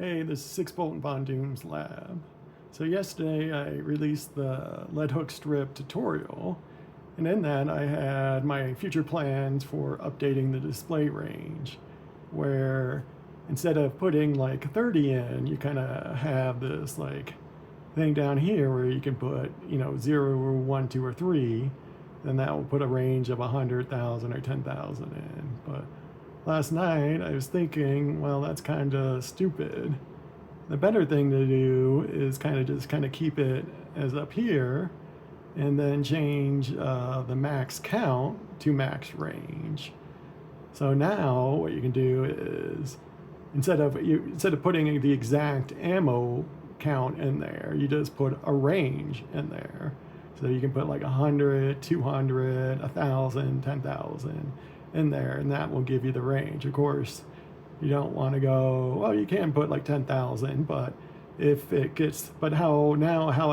Hey, this is 6 Bolt and Von Doom's lab. So yesterday I released the lead hook strip tutorial, and in that I had my future plans for updating the display range, where instead of putting like 30 in, you kind of have this like thing down here where you can put, 0, 1, 2, or 3, then that will put a range of 100,000 or 10,000 in. But last night I was thinking, well, that's kind of stupid. The better thing to do is just keep it as up here and then change the max count to max range. So now what you can do is instead of putting the exact ammo count in there, you just put a range in there. So you can put like 100, 200, 1,000, 10,000 in there, and that will give you the range. Of course, you don't want to go, well, you can put like 10,000, but how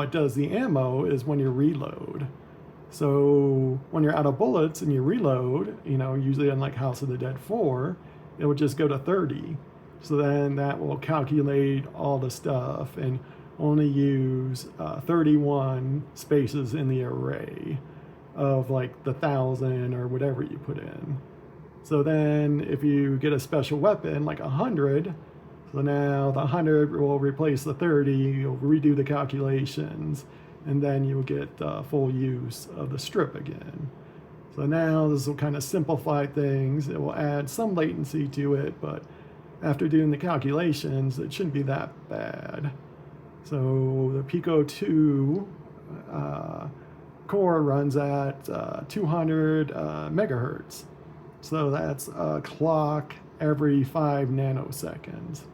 it does the ammo is when you reload. So when you're out of bullets and you reload, usually on like House of the Dead 4, it would just go to 30. So then that will calculate all the stuff and only use 31 spaces in the array of like the 1,000 or whatever you put in. So then if you get a special weapon like 100, so now the 100 will replace the 30, you'll redo the calculations, and then you'll get full use of the strip again. So now this will kind of simplify things. It will add some latency to it, but after doing the calculations, it shouldn't be that bad. So the Pico 2 core runs at 200 megahertz. So that's a clock every 5 nanoseconds.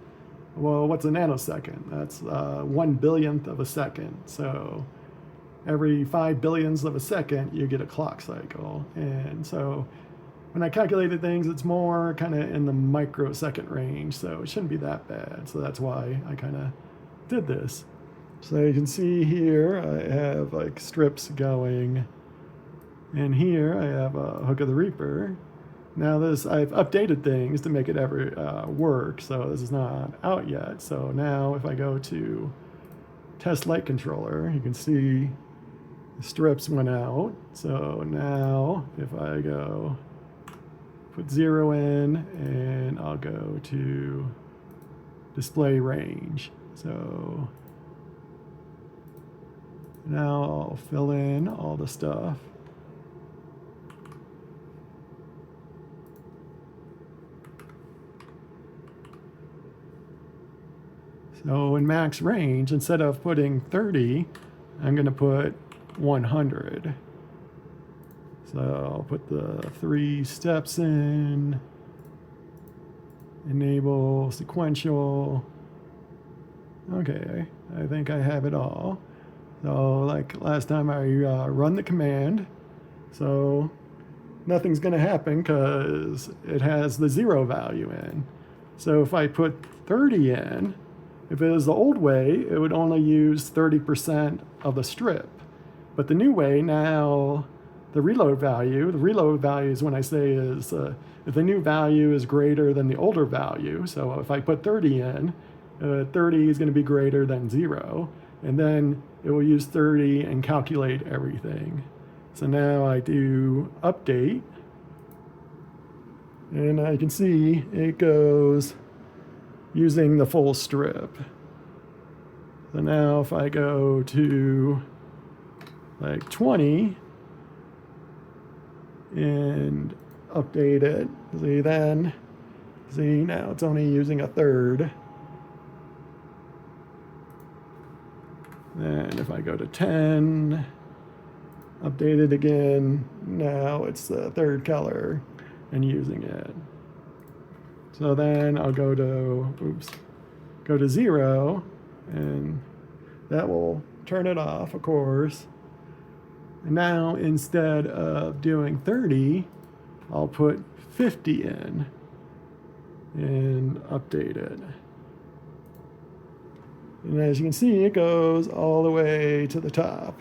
Well, what's a nanosecond? That's 1/1000th of a second. So every 5 billionths of a second, you get a clock cycle. And so when I calculated things, it's more kind of in the microsecond range. So it shouldn't be that bad. So that's why I kind of did this. So you can see here, I have like strips going. And here I have a Hook of the Reaper. Now I've updated things to make it ever work, so this is not out yet. So now if I go to test light controller, you can see the strips went out. So now if I go put 0 in, and I'll go to display range. So now I'll fill in all the stuff. So in max range, instead of putting 30, I'm going to put 100. So I'll put the 3 steps in, enable sequential. Okay, I think I have it all. So like last time I run the command, so nothing's going to happen because it has the 0 value in. So if I put 30 in, if it was the old way, it would only use 30% of the strip. But the new way, now the reload value is when I say is if the new value is greater than the older value. So if I put 30 in, 30 is going to be greater than 0. And then it will use 30 and calculate everything. So now I do update. And I can see it goes using the full strip. So now if I go to like 20 and update it, see now it's only using a third. And if I go to 10, update it again, now it's the third color and using it. So then I'll go to 0, and that will turn it off, of course. And now instead of doing 30, I'll put 50 in and update it. And as you can see, it goes all the way to the top.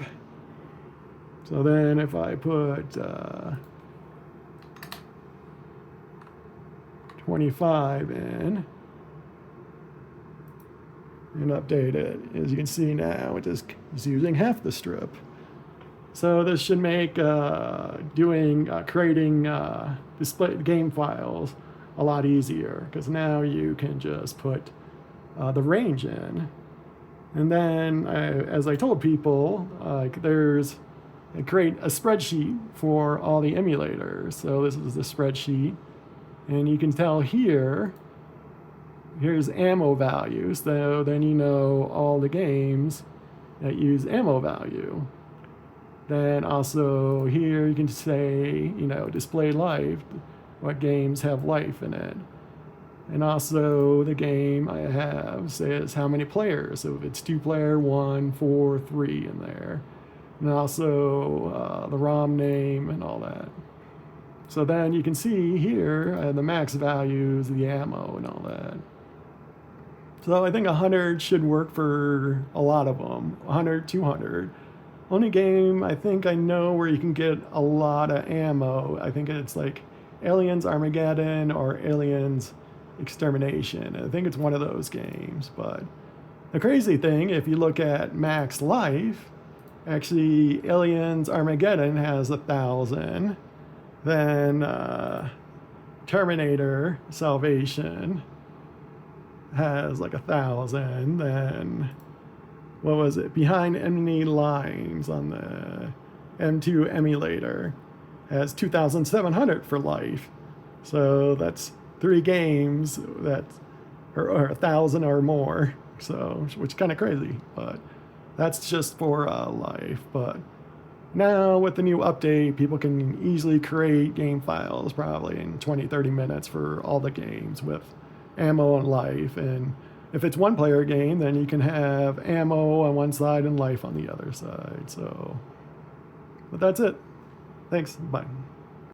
So then if I put 25 in, and update it. As you can see now, it is using half the strip. So this should make creating display game files a lot easier, because now you can just put the range in. And then, as I told people, I create a spreadsheet for all the emulators. So this is the spreadsheet, and you can tell here's ammo values. So then you know all the games that use ammo value. Then also here you can say, display life, what games have life in it. And also the game I have says how many players. So if it's 2-player, 1, 4, 3 in there. And also the ROM name and all that. So then you can see here the max values, the ammo and all that. So I think 100 should work for a lot of them. 100, 200. Only game I think I know where you can get a lot of ammo, I think it's like Aliens Armageddon or Aliens Extermination. I think it's one of those games. But the crazy thing, if you look at max life, actually Aliens Armageddon has 1,000. Then Terminator Salvation has like 1,000. Then what was it? Behind Enemy Lines on the M2 emulator has 2,700 for life. So that's 3 games that are 1,000 or more. So, which is kind of crazy, but that's just for life. But now with the new update, people can easily create game files probably in 20-30 minutes for all the games with ammo and life. And if it's 1-player game, then you can have ammo on one side and life on the other side. So, but that's it. Thanks. Bye.